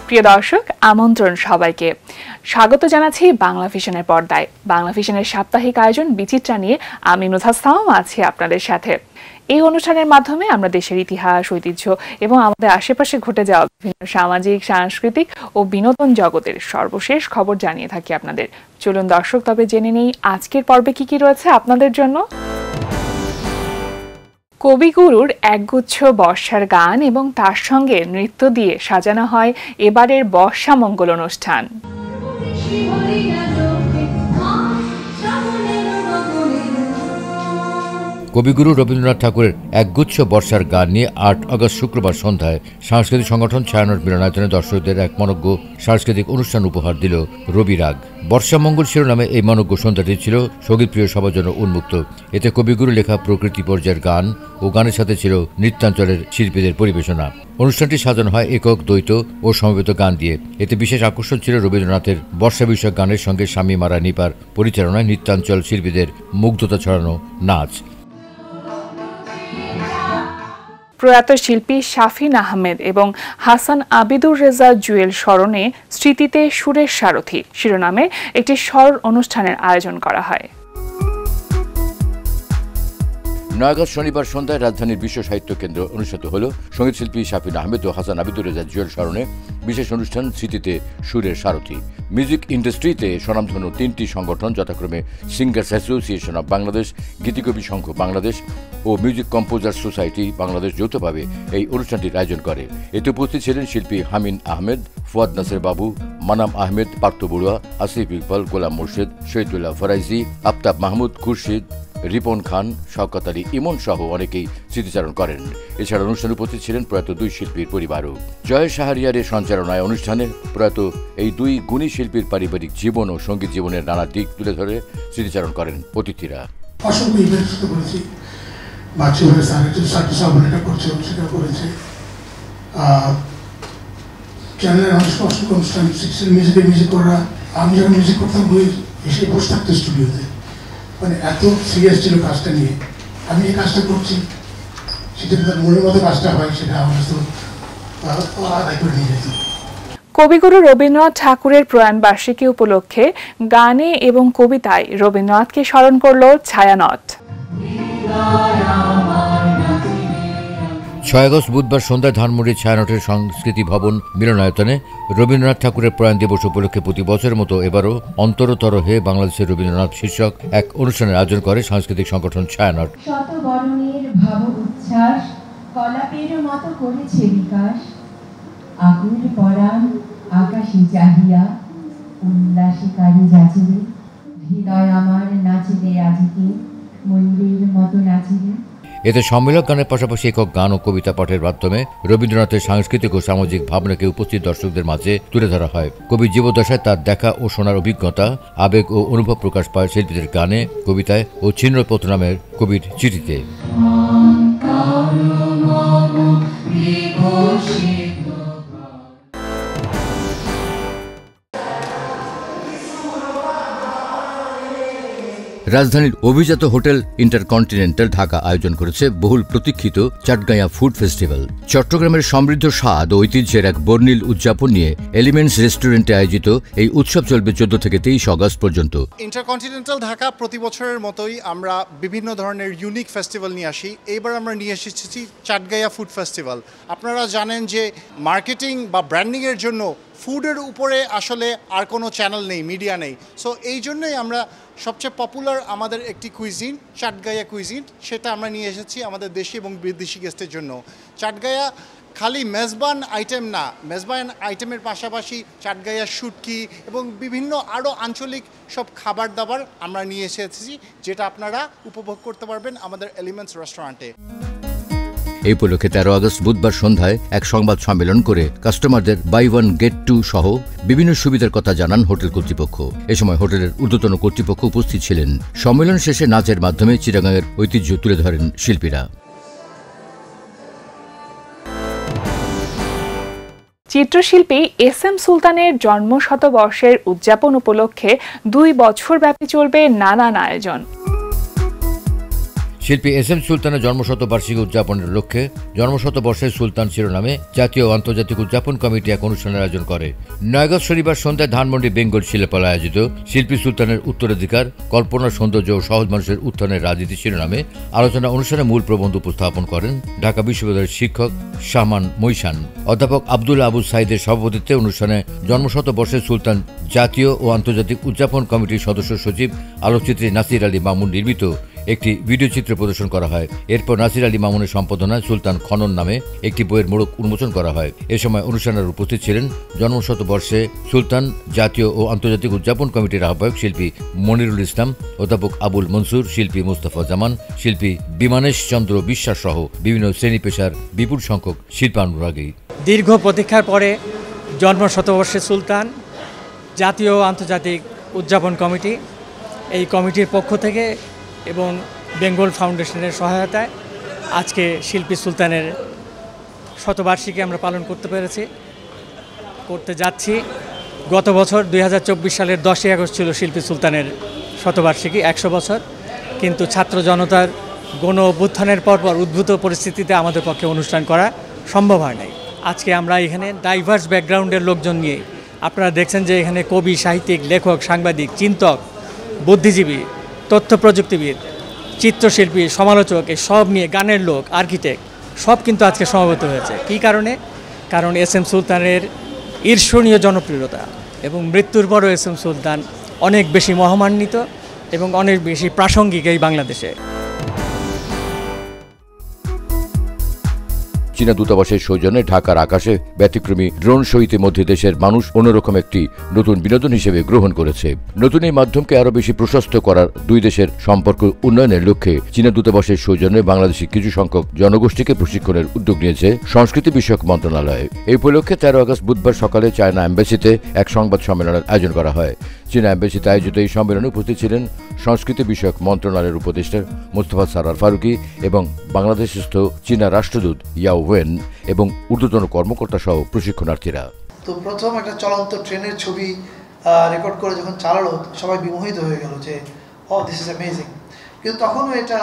প্রিয় দর্শক, আমন্ত্রণ সবাইকে। স্বাগত জানাচ্ছি বাংলা ভিশনের পর্দায়। বাংলা ভিশনের সাপ্তাহিক আয়োজন বিচিত্রা নিয়ে আমি নুজহাত সাওম আছি আপনাদের সাথে। এই অনুষ্ঠানের মাধ্যমে আমরা দেশের ইতিহাস, ঐতিহ্য এবং আমাদের আশেপাশে ঘটে যাওয়া বিভিন্ন সামাজিক, সাংস্কৃতিক ও বিনোদন জগতের সর্বশেষ খবর জানিয়ে থাকি আপনাদের। চলুন দর্শক, তবে জেনে নেই আজকের পর্বে কি কি রয়েছে আপনাদের জন্য। কবিগুরুর একগুচ্ছ বর্ষার গান এবং তার সঙ্গে নৃত্য দিয়ে সাজানো হয় এবারের বর্ষা মঙ্গল অনুষ্ঠান। কবিগুরু রবীন্দ্রনাথ ঠাকুরের একগুচ্ছ বর্ষার গান নিয়ে ৮ আগস্ট শুক্রবার সন্ধ্যায় সাংস্কৃতিক সংগঠন ছায়ানট মিলনায়তনে দর্শকদের এক মনোজ্ঞ সাংস্কৃতিক অনুষ্ঠান উপহার দিল রবি রাগ। বর্ষা মঙ্গল শিরোনামে এই মনোজ্ঞ সন্ধ্যাটি ছিল সঙ্গীতপ্রিয় সবার জন্য উন্মুক্ত। এতে কবিগুরু লেখা প্রকৃতি পর্যায়ের গান ও গানের সাথে ছিল নৃত্যাঞ্চলের শিল্পীদের পরিবেশনা। অনুষ্ঠানটি সাজানো হয় একক, দ্বৈত ও সমবেত গান দিয়ে। এতে বিশেষ আকর্ষণ ছিল রবীন্দ্রনাথের বর্ষা বিষয়ক গানের সঙ্গে স্বামী মারা নিপার পরিচালনায় নৃত্যাঞ্চল শিল্পীদের মুগ্ধতা ছড়ানো নাচ। প্রয়াত শিল্পী শাফিন আহমেদ এবং হাসান আবিদুর রেজা জুয়েল স্মরণে স্মৃতিতে সুরের সারথি শিরোনামে একটি স্মরণ অনুষ্ঠানের আয়োজন করা হয়। ৯ আগস্ট শনিবার সন্ধ্যায় রাজধানীর বিশ্ব সাহিত্য কেন্দ্র অনুষ্ঠিত হল সঙ্গীতশিল্পী শাফিন আহমেদ ও হাসান আবিদুর রেজা জুয়েল স্মরণে বিশেষ অনুষ্ঠান স্মৃতিতে সুরের সারথি। মিউজিক ইন্ডাস্ট্রিতে স্বনামধন্য ৩টি সংগঠন যথাক্রমে সিঙ্গার্স অ্যাসোসিয়েশন অব বাংলাদেশ, গীতিকবি সংঘ বাংলাদেশ ও মিউজিক কম্পোজার সোসাইটি বাংলাদেশ যৌথভাবে এই অনুষ্ঠানটির আয়োজন করে। এতে উপস্থিত ছিলেন শিল্পী হামিন আহমেদ, ফুয়াদ নাসের বাবু, মানাম আহমেদ, পার্থ বড়ুয়া, আসিফ ইকবাল, গোলাম মুর্শেদ, শহীদুল্লাহ ফরাইজি, আফতাব মাহমুদ, খুরশিদ, রিপন খান, শওকত আলী ইমন সহ অনেকেই স্মৃতিচারণ করেন। এছাড়া অনুষ্ঠানে উপস্থিত ছিলেন প্রয়াত দুই শিল্পীর পরিবারও। জয় শাহরিয়ারের সঞ্চালনায় অনুষ্ঠানে প্রয়াত এই দুই গুণী শিল্পীর পারিবারিক জীবন ও সঙ্গীত জীবনের নানা দিক তুলে ধরে স্মৃতিচারণ করেন অতিথিরা। অসংখ্য ইভেন্টস তো করেছি, সেটা করেছে চ্যানেলের অসংখ্য অনুষ্ঠান, মিউজিক করা। আমি যখন মিউজিক করতাম এসে বসে থাকতো স্টুডিওতে, মানে এত সিরিয়াস ছিল কাজটা নিয়ে। আমি এই কাজটা করছি, সেটা তার মনের মতো কাজটা হয়, সেটা আমার তো আদায় করে নিয়ে যেত। কবিগুরু রবীন্দ্রনাথ ঠাকুরের প্রয়াণ বার্ষিকী উপলক্ষে গানে এবং কবিতায় রবীন্দ্রনাথকে স্মরণ করল ছায়ানট। ৬ আগস্ট বুধবার সন্ধ্যায় ধানমন্ডির ছায়ানটের সংস্কৃতি ভবন মিলনায়তনে রবীন্দ্রনাথ ঠাকুরের প্রয়াণ দিবস উপলক্ষে প্রতি বছরের মতো এবারও অন্তরতর হে বাংলাদেশের রবীন্দ্রনাথ শীর্ষক এক অনুষ্ঠানের আয়োজন করে সাংস্কৃতিক সংগঠন ছায়ানট। শত বরণের ভাব উচ্ছ্বাস কলাপের মতো করেছে বিকাশ, আকুল পরাণ আকাশে চাহিয়া উল্লাসে কারে যাচিরে, হৃদয় আমার নাচিরে আজিকে ময়ূরের মতো নাচিরে। এতে সম্মেলক গানের পাশাপাশি একক গান ও কবিতা পাঠের মাধ্যমে রবীন্দ্রনাথের সাংস্কৃতিক ও সামাজিক ভাবনাকে উপস্থিত দর্শকদের মাঝে তুলে ধরা হয়। কবির জীবদ্দশায় তার দেখা ও শোনার অভিজ্ঞতা, আবেগ ও অনুভব প্রকাশ পায় শিল্পীদের গানে, কবিতায় ও ছিন্নপত্র নামের কবির চিঠিতে। রাজধানীর অভিজাত হোটেল ইন্টারকন্টিনেন্টাল ঢাকা আয়োজন করেছে বহুল প্রতীক্ষিত চাটগাঁয়া ফুড ফেস্টিভ্যাল। চট্টগ্রামের সমৃদ্ধ স্বাদ ও ঐতিহ্যের এক বর্ণিল উদযাপন নিয়ে এলিমেন্টস রেস্টুরেন্টে আয়োজিত এই উৎসব চলবে 14 থেকে 23 আগস্ট পর্যন্ত। ইন্টারকন্টিনেন্টাল ঢাকা প্রতি বছরের মতোই আমরা বিভিন্ন ধরনের ইউনিক ফেস্টিভ্যাল নিয়ে আসি। এইবার আমরা নিয়ে এসেছি চাটগাঁয়া ফুড ফেস্টিভ্যাল। আপনারা জানেন যে মার্কেটিং বা ব্র্যান্ডিংয়ের জন্য ফুডের উপরে আসলে আর কোনো চ্যানেল নেই, মিডিয়া নেই। সো এই জন্যই আমরা সবচেয়ে পপুলার আমাদের একটি কুইজিন চাটগাঁয়া কুইজিন, সেটা আমরা নিয়ে এসেছি আমাদের দেশি এবং বিদেশি গেস্টের জন্য। চাটগাঁয়া খালি মেজবান আইটেম না, মেজবান আইটেমের পাশাপাশি চাটগাঁয়া শুটকি এবং বিভিন্ন আরও আঞ্চলিক সব খাবার দাবার আমরা নিয়ে এসেছি, যেটা আপনারা উপভোগ করতে পারবেন আমাদের এলিমেন্টস রেস্টুরেন্টে। এই উপলক্ষে 13 আগস্ট বুধবার সন্ধ্যায় এক সংবাদ সম্মেলন করে কাস্টমারদের বাই ওয়ান গেট টু সহ বিভিন্ন সুবিধার কথা জানান হোটেল কর্তৃপক্ষ। এ সময় হোটেলের ঊর্ধ্বতন কর্তৃপক্ষ উপস্থিত ছিলেন। সম্মেলন শেষে নাচের মাধ্যমে চিটাগাংয়ের ঐতিহ্য তুলে ধরেন শিল্পীরা। চিত্রশিল্পী এস.এম. সুলতানের জন্মশতবর্ষের উদযাপন উপলক্ষে 2 বছর ব্যাপী চলবে নানান আয়োজন। শিল্পী এস এম সুলতানের জন্মশতবার্ষিকী উদযাপনের লক্ষ্যে জন্মশতবর্ষের সুলতান শিরোনামে জাতীয় ও আন্তর্জাতিক উদযাপন কমিটি এক অনুষ্ঠানের আয়োজন করে। 9 আগস্ট শনিবার সন্ধ্যায় ধানমন্ডি বেঙ্গল শিল্পালয়ে আয়োজিত শিল্পী সুলতানের উত্তরাধিকার, কল্পনা, সৌন্দর্য ও সহজ মানুষের উত্থানের রাজনীতি শিরোনামে আলোচনা অনুষ্ঠানে মূল প্রবন্ধ উপস্থাপন করেন ঢাকা বিশ্ববিদ্যালয়ের শিক্ষক শাহমান মৈশান। অধ্যাপক আব্দুল্লাহ আবু সাইদের সভাপতিত্বে অনুষ্ঠানে জন্মশতবর্ষের সুলতান জাতীয় ও আন্তর্জাতিক উদযাপন কমিটির সদস্য সচিব আলোকচিত্রী নাসির আলী মামুন নির্মিত একটি ভিডিও চিত্র প্রদর্শন করা হয়। এরপর নাসির আলী মামুনের সম্পাদনায় সুলতান খনন নামে একটি বইয়ের মোড়ক উন্মোচন করা হয়। এ সময় অনুষ্ঠানের উপস্থিত ছিলেন জন্মশতবর্ষে সুলতান জাতীয় ও আন্তর্জাতিক উদযাপন কমিটির আহ্বায়ক শিল্পী মনিরুল ইসলাম, অধ্যাপক আবুল মনসুর, শিল্পী মুস্তাফা জামান, শিল্পী বিমানেশ চন্দ্র বিশ্বাস সহ বিভিন্ন শ্রেণী পেশার বিপুল সংখ্যক শিল্পানুরাগী। দীর্ঘ প্রতীক্ষার পরে জন্মশতবর্ষে সুলতান জাতীয় ও আন্তর্জাতিক উদযাপন কমিটি, এই কমিটির পক্ষ থেকে এবং বেঙ্গল ফাউন্ডেশনের সহায়তায় আজকে শিল্পী সুলতানের শতবার্ষিকী আমরা পালন করতে যাচ্ছি। গত বছর 2024 সালের 10ই আগস্ট ছিল শিল্পী সুলতানের শতবার্ষিকী, 100 বছর। কিন্তু ছাত্র জনতার গণ অভ্যুত্থানের পরপর উদ্ভূত পরিস্থিতিতে আমাদের পক্ষে অনুষ্ঠান করা সম্ভব হয় নাই। আজকে আমরা এখানে ডাইভার্স ব্যাকগ্রাউন্ডের লোকজন নিয়ে, আপনারা দেখছেন যে এখানে কবি, সাহিত্যিক, লেখক, সাংবাদিক, চিন্তক, বুদ্ধিজীবী, তথ্য প্রযুক্তিবিদ, চিত্রশিল্পী, সমালোচক, এই সব নিয়ে, গানের লোক, আর্কিটেক্ট সব কিন্তু আজকে সমবেত হয়েছে। কী কারণে? কারণ এস এম সুলতানের ঈর্ষণীয় জনপ্রিয়তা এবং মৃত্যুর পরও এস এম সুলতান অনেক বেশি মহামান্বিত এবং অনেক বেশি প্রাসঙ্গিক এই বাংলাদেশে। চীনা দূতাবাসের সৌজন্যে ঢাকার আকাশে ব্যতিক্রমী ড্রোন শোতে মধ্যে দেশের মানুষ অন্যরকম একটি নতুন বিনোদন হিসেবে গ্রহণ করেছে। নতুন এই মাধ্যমকে আরও বেশি প্রশস্ত করার দুই দেশের সম্পর্ক উন্নয়নের লক্ষ্যে চীনা দূতাবাসের সৌজন্যে বাংলাদেশি কিছু সংখ্যক জনগোষ্ঠীকে প্রশিক্ষণের উদ্যোগ নিয়েছে সংস্কৃতি বিষয়ক মন্ত্রণালয়। এই উপলক্ষে 13 আগস্ট বুধবার সকালে চায়না এম্বাসিতে এক সংবাদ সম্মেলনের আয়োজন করা হয়। চীনা এম্বাসিতে আয়োজিত এই সম্মেলনে উপস্থিত ছিলেন সংস্কৃতি বিষয়ক মন্ত্রণালয়ের উপদেষ্টা মোস্তফা সরওয়ার ফারুকী এবং বাংলাদেশস্থ চীনা রাষ্ট্রদূত ইয়াও ওয়েন এবং ঊর্ধ্বতন কর্মকর্তা সহ প্রশিক্ষণার্থীরা। তো প্রথম একটা চলন্ত ট্রেনের ছবি রেকর্ড করে যখন চালালো, সবাই বিমোহিত হয়ে গেল যে দিস ইজ অ্যামেজিং। কিন্তু তখনও এটা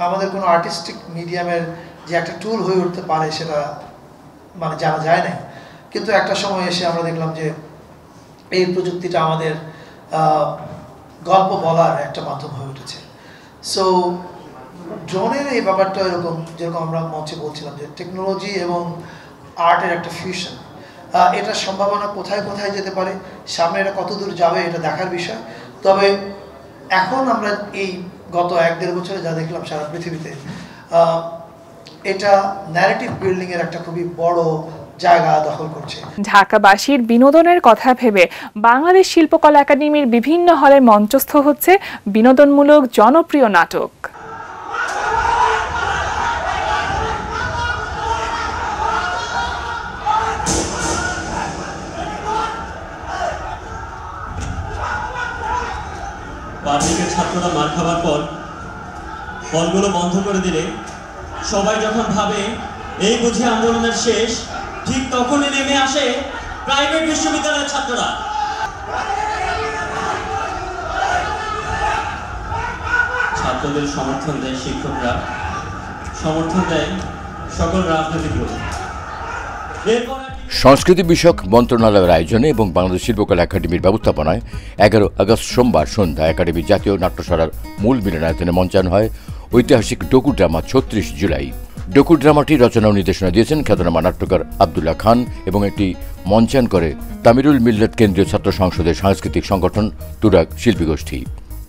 আমাদের কোনো আর্টিস্টিক মিডিয়ামের যে একটা টুল হয়ে উঠতে পারে সেটা মানে জানা যায় না। কিন্তু একটা সময় এসে আমরা দেখলাম যে এই প্রযুক্তিটা আমাদের গল্প বলার একটা মাধ্যম হয়ে উঠেছে। সো ড্রোনের এই ব্যাপারটা এরকম, যেরকম আমরা মঞ্চে বলছিলাম যে টেকনোলজি এবং আর্টের একটা ফিউশন, এটার সম্ভাবনা কোথায় কোথায় যেতে পারে, সামনে এটা কত দূর যাবে এটা দেখার বিষয়। তবে এখন আমরা এই গত 1-1.5 বছরে যা দেখলাম সারা পৃথিবীতে, এটা ন্যারেটিভ বিল্ডিংয়ের একটা খুবই বড় জায়গা দখল করছে। ঢাকাবাসীর বিনোদনের কথা ভেবে বাংলাদেশ শিল্পকলা একাডেমির বিভিন্ন হলে মঞ্চস্থ হচ্ছে বিনোদনমূলক জনপ্রিয় নাটক। বার্ষিকের ছাত্ররা মার খাবার পর হলগুলো বন্ধ করে দিলে সবাই যখন ভাবে এই বুঝি আন্দোলনের শেষ, ঠিক তখনই নেমে আসে প্রাইভেট বিশ্ববিদ্যালয়ের ছাত্ররা। ছাত্রদের সমর্থন দেয় শিক্ষকরা, সমর্থন দেয় সকল রাজনৈতিক দল। সংস্কৃতি বিষয়ক মন্ত্রণালয়ের আয়োজনে এবং বাংলাদেশ শিল্পকলা একাডেমির ব্যবস্থাপনায় 11 আগস্ট সোমবার সন্ধ্যায় একাডেমির জাতীয় নাট্যশালার মূল মিলনায়তনে মঞ্চায়ন হয় ঐতিহাসিক ডকু ড্রামা 36 জুলাই। ডকু ড্রামাটি রচনা ও নির্দেশনা দিয়েছেন খ্যাতনামা নাট্যকার আব্দুল্লাহ খান এবং এটি মঞ্চায়ন করে তামিরুল মিল্লাত কেন্দ্রীয় ছাত্র সংসদের সাংস্কৃতিক সংগঠন তুরাগ শিল্পী গোষ্ঠী।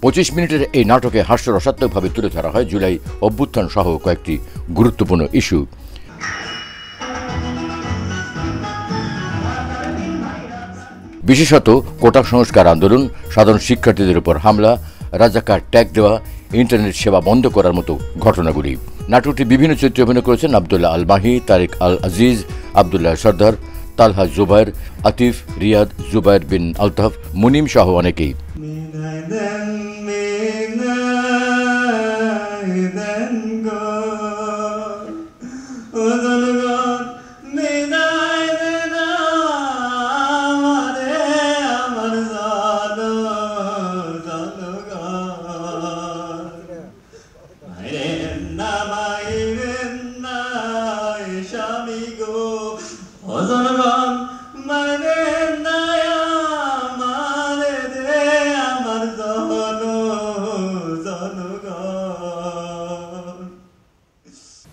25 মিনিটের এই নাটকে হাস্যরসাত্মকভাবে তুলে ধরা হয় জুলাই অভ্যুত্থান সহ কয়েকটি গুরুত্বপূর্ণ ইস্যু। বিশেষত কোটা সংস্কার আন্দোলন, সাধারণ শিক্ষার্থীদের উপর হামলা, রাজাকার ট্যাগ দেওয়া, ইন্টারনেট সেবা বন্ধ করার মতো ঘটনাগুলি। নাটকটি বিভিন্ন চরিত্রে অভিনয় করেছেন আবদুল্লাহ আল মাহি, তারিক আল আজিজ, আবদুল্লাহ সর্দার, তালহা জুবাইর, আতিফ, রিয়াদ, জুবাইর বিন আলতাফ, মুনিম সহ অনেকেই।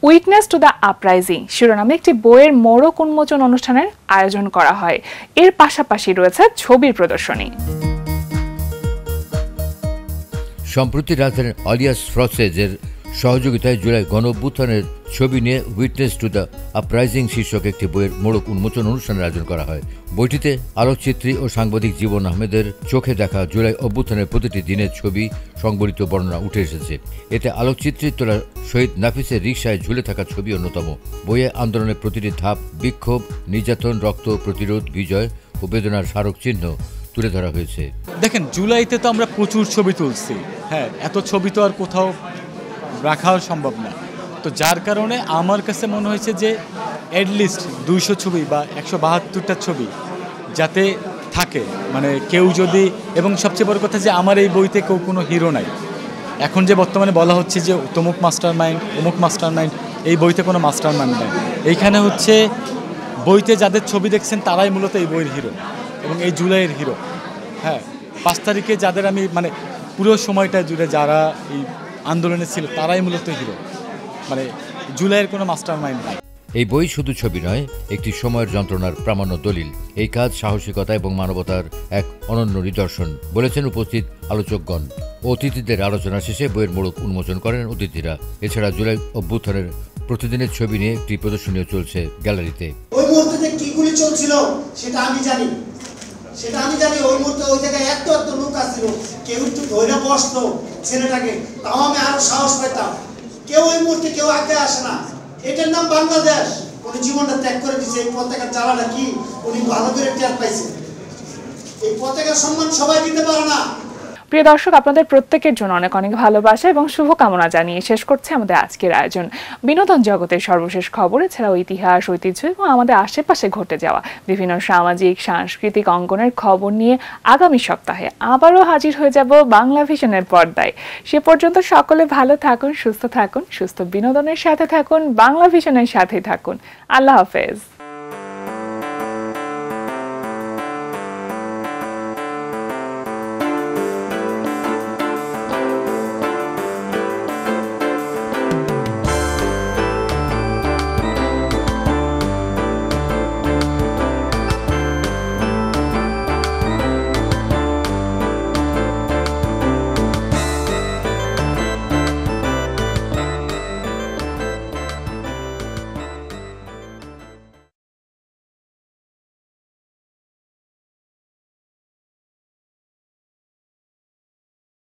উইটনেস টু দ্য আপরাইজিং শিরোনামে একটি বইয়ের মোড়ক উন্মোচন অনুষ্ঠানের আয়োজন করা হয়। এর পাশাপাশি রয়েছে ছবির প্রদর্শনী। সম্প্রতি রাজধানীর আলিয়াস ফ্রসেজের সহযোগিতায় জুলাই গণঅভ্যুত্থানের ছবি নিয়ে উইটনেস টু দ্য আপরাইজিং শীর্ষক একটি বইয়ের মোড়ক উন্মোচন অনুষ্ঠানের আয়োজন করা হয়। বইটিতে আলোকচিত্রী ও সাংবাদিক জীবন আহমেদের চোখে দেখা জুলাই অভ্যুত্থানের প্রতিটি দিনের ছবি সংবলিত বর্ণনা উঠে এসেছে। এতে আলোকচিত্রীর তোলা শহীদ নাফিসের রিকশায় ঝুলে থাকা ছবি অন্যতম। বইয়ে আন্দোলনের প্রতিটি ধাপ, বিক্ষোভ, নির্যাতন, রক্ত, প্রতিরোধ, বিজয় ও বেদনার স্মারক চিহ্ন তুলে ধরা হয়েছে। দেখেন, জুলাইতে তো আমরা প্রচুর ছবি তুলছি, হ্যাঁ, এত ছবি তো আর কোথাও রাখাও সম্ভব না। তো যার কারণে আমার কাছে মনে হয়েছে যে অ্যাটলিস্ট 200 ছবি বা 172টা ছবি যাতে থাকে, মানে কেউ যদি, এবং সবচেয়ে বড় কথা যে আমার এই বইতে কেউ কোনো হিরো নাই। এখন যে বর্তমানে বলা হচ্ছে যে তমুক মাস্টার মাইন্ড, অমুক মাস্টার মাইন্ড, এই বইতে কোনো মাস্টার মাইন্ড নাই। এইখানে হচ্ছে বইতে যাদের ছবি দেখছেন তারাই মূলত এই বইয়ের হিরো এবং এই জুলাইয়ের হিরো। হ্যাঁ, 5 তারিখে যাদের আমি মানে পুরো সময়টা জুড়ে যারা এই আন্দোলনে ছিল তারাই মূলত হিরো, মানে জুলাইয়ের কোনো মাস্টার মাইন্ড নাই। এই বই শুধু ছবি নয়, একটি সময়ের যন্ত্রণার প্রামাণ্য দলিল। এই কাজ সাহসিকতা এবং মানবতার এক অনন্য নিদর্শন বলেছেন উপস্থিত আলোচকগণ। অতিথিদের আলোচনা শেষে বইয়ের মোড়ক উন্মোচন করেন অতিথিরা। এছাড়া জুলাই অভ্যুত্থানের প্রতিদিনের ছবি নিয়ে একটি প্রদর্শনীও চলছে গ্যালারিতে। ওই মুহূর্তে কি গুলি চলছিল সেটা আমি জানি, ওই মুহূর্তে ওই জায়গায় এত লোক আসছিল, কেউ একটু ধৈর্য বসতো ছেলেটাকে, তাও আমি আরো সাহস পেতাম। কেউ ওই মুহূর্তে কেউ আগে আসে না। এটার নাম বাংলাদেশ। উনি জীবনটা ত্যাগ করে দিয়েছে। এই পতাকার জ্বালাটা কি উনি ভালো করে টের পাইছে। এই পতাকার সম্মান সবাই দিতে পারে না। প্রিয় দর্শক, আপনাদের প্রত্যেকের জন্য অনেক অনেক ভালোবাসা এবং শুভকামনা জানিয়ে শেষ করছে আমাদের আজকের আয়োজন। বিনোদন জগতের সর্বশেষ খবর, এছাড়াও ইতিহাস, ঐতিহ্য এবং আমাদের আশেপাশে ঘটে যাওয়া বিভিন্ন সামাজিক সাংস্কৃতিক অঙ্গনের খবর নিয়ে আগামী সপ্তাহে আবারও হাজির হয়ে যাব বাংলা ভিশনের পর্দায়। সে পর্যন্ত সকলে ভালো থাকুন, সুস্থ থাকুন, সুস্থ বিনোদনের সাথে থাকুন, বাংলা ভিশনের সাথে থাকুন। আল্লাহ হাফেজ।